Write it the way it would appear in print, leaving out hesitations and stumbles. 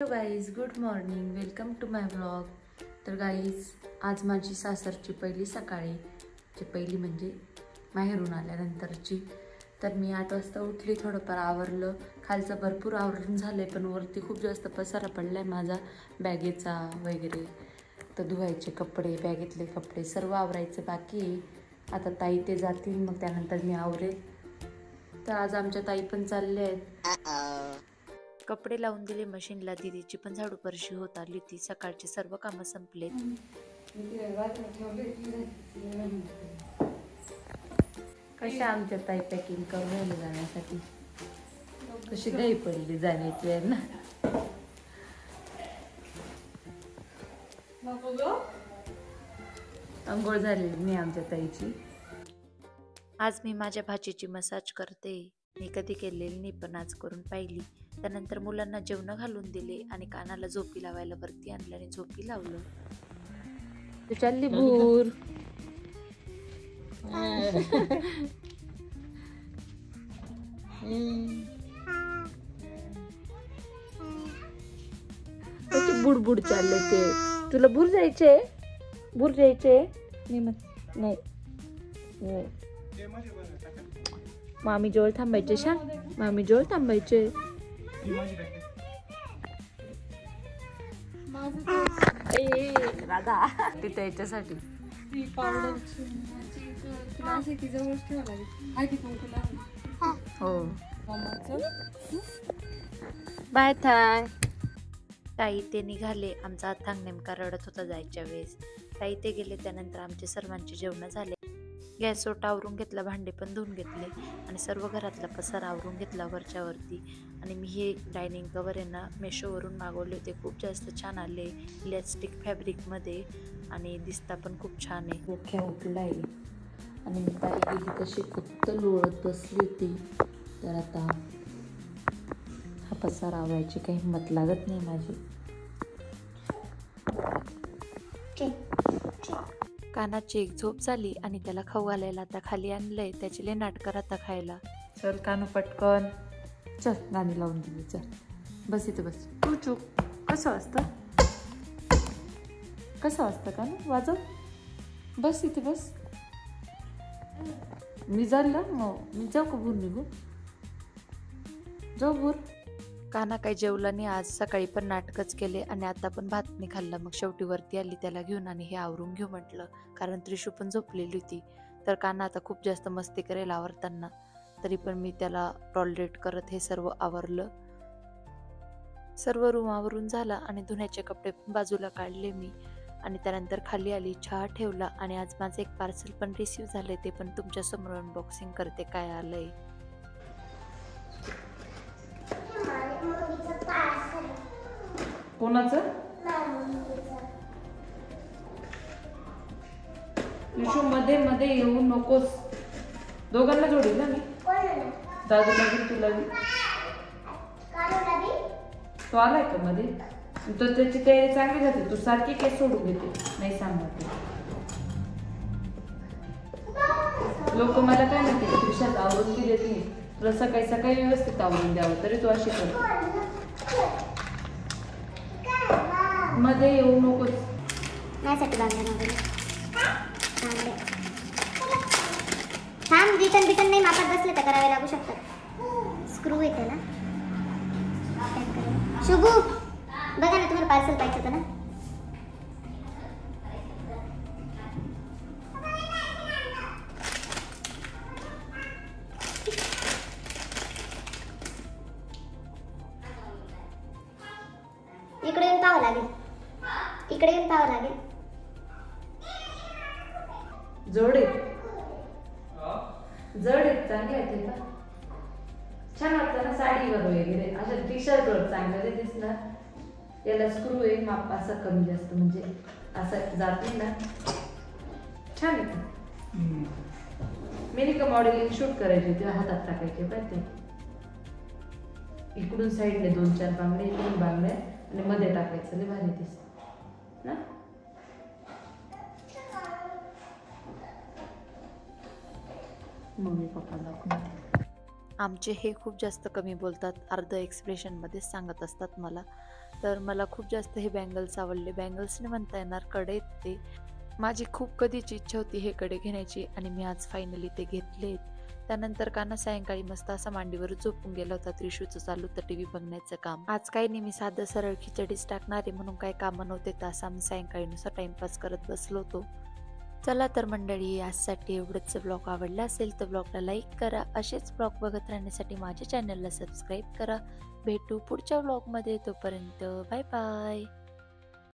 Hello guys, good morning, welcome to my vlog. तर guys, आज माझी सासरची पहिली सकाळी पहिली म्हणजे माहेरून आल्यानंतरची. तर मी 8 वाजता उठली, थोडंफार आवरलं, खालचं भरपूर आवरून झालं आहे, पण वरती खूप जास्त पसारा पडला आहे माझा बॅगेचा वगैरे. तर धुवायचे कपडे, बॅगेतले कपडे सर्व आवरायचं बाकी आहे. आता ताई ते जातील, मग त्यानंतर मी आवरेल. तर आज आमच्या ताई पण चालले आहेत. कपडे लावून दिले मशीनला. दीदीची पण झाडू फरशी होत आली होती. सकाळचे सर्व कामं संपलेत. कशा आमच्या ताई पॅकिंग करून राहिले जाण्यासाठी, कशी घाई पडली जाण्याची आहे ना. अंघोळ झालेली नाही आमच्या ताईची. आज मी माझ्या भाचीची मसाज करते. मी कधी केलेली नाही, पण आज करून पाहिली. त्यानंतर मुलांना जेवण घालून दिले आणि कानाला झोपी लावायला वरती आणलं आणि झोपी लावलं. तू चालली भूर. बुडबुड चालले ते. तुला भूर जायचे? भूर जायचे? नाही. मामी जवळ थांबायचे. मामी जवळ थांबायचे. राधा तिथे याच्यासाठी हो. बाय थाय. ताई ते निघाले. आमचा अथांग नेमका रडत होता जायच्या वेळेस. ताई ते गेले. त्यानंतर आमचे सर्वांचे जेवण झाले. गॅस ओटा आवरून घेतला, भांडे पण धुवून घेतले आणि सर्व घरातला पसारा आवरून घेतला वरच्या वरती. आणि मी हे डायनिंग कवर आहे ना, मेशोवरून मागवले होते. खूप जास्त छान आले, इलॅस्टिक फॅब्रिकमध्ये, आणि दिसता पण खूप छान आहे. मुख्या उठला आहे आणि मी ताई गेली तशी फक्त लोळत बसली होती. तर आता हा पसारा आवरायची काही हिंमत लागत नाही माझी. कानाची एक झोप झाली आणि त्याला खाऊ घालायला आता खाली आणलंय. त्याची लय नाटकं आता खायला. चल कानू पटकन, चल गाणी लावून दिली. चल बस इथे बस. तू चूक. कसं असतं कानू? वाजव. बस इथे बस. मी झालं मग मी जाऊ का भूर निघू? जाऊ भूर. काना काही जेवला नाही आज. सकाळी पण नाटकच केले आणि आता पण भात नाही खाल्ला. मग शेवटी वरती आली त्याला घेऊन आणि हे आवरून घेऊ म्हटलं, कारण त्रिशू पण झोपलेली होती. तर काना आता खूप जास्त मस्ती करेल आवरताना. तरी पण मी त्याला टॉलरेट करत हे सर्व आवरलं. सर्व रूम आवरून झाला आणि धुण्याचे कपडे पण बाजूला काढले मी. आणि त्यानंतर खाली आली, चहा ठेवला आणि आज माझं एक पार्सल पण रिसीव्ह झालंय. ते पण तुमच्या समोर अनबॉक्सिंग करते काय आलंय. कोणाचं? विशू मध्ये मध्ये येऊ नकोस. दोघांना जोडील ना मी. दादूला बी तुला बी. तो आलाय का मध्ये? तर त्याची तयारी चांगली जाते. तू सारखी केस सोडून घेते. नाही सांगत लोक मला काय म्हणते, दिवसात आवरून ती देत नाही. तुला सकाळी सकाळी व्यवस्थित आवरून द्यावं, तरी तू अशी कर. मध्ये येऊ नकोस. थांब, रिटर्न नाही मापात बसले तर करावे लागू शकतात. स्क्रू येते ना. शुभू बघा ना, तुम्हाला पार्सल पाहिजे होतं ना. इकडे येऊन पाहावं लागेल. जड आहेत चांगले आहेत का? छान वाटतं ना साडीवर वगैरे. अशा टी शर्टवर चांगलं दिसणार. याला स्क्रू आहे, माप असं कमी जास्त म्हणजे असं जात नाही ना. छान आहे. मी नाही का मॉडेलिंग शूट करायची तेव्हा हातात टाकायचे पाहिजे. इकडून साईडने 2-4 बांगड्या, इकडून बांगड्या आणि मध्ये टाकायचं. लय भारी दिसत ना. मम्मी पप्पा दाखवून. आमचे हे खूप जास्त कमी बोलतात, अर्ध एक्सप्रेशनमध्येच सांगत असतात मला. तर मला खूप जास्त हे बँगल्स आवडले. बँगल्स नाही म्हणता येणार, कडे आहेत ते. माझी खूप कधीची इच्छा होती हे कडे घेण्याची आणि मी आज फायनली ते घेतलेत. त्यानंतर काना सायंकाळी मस्त असा मांडीवर झोपून गेला होता. त्रिशूचं चालू होतं टीव्ही बघण्याचं काम. आज काही नाही, मी साधं सरळ खिचडीच टाकणार आहे म्हणून काही कामं नव्हते, तर असं आम्ही सायंकाळी नुसता टाइमपास करत बसलो होतो. चला तर मंडळी, आजसाठी एवढंच. ब्लॉग आवडला असेल तर ब्लॉगला लाईक करा. असेच ब्लॉग बघत राहण्यासाठी माझ्या चॅनलला सबस्क्राईब करा. भेटू पुढच्या ब्लॉगमध्ये. तोपर्यंत बाय बाय.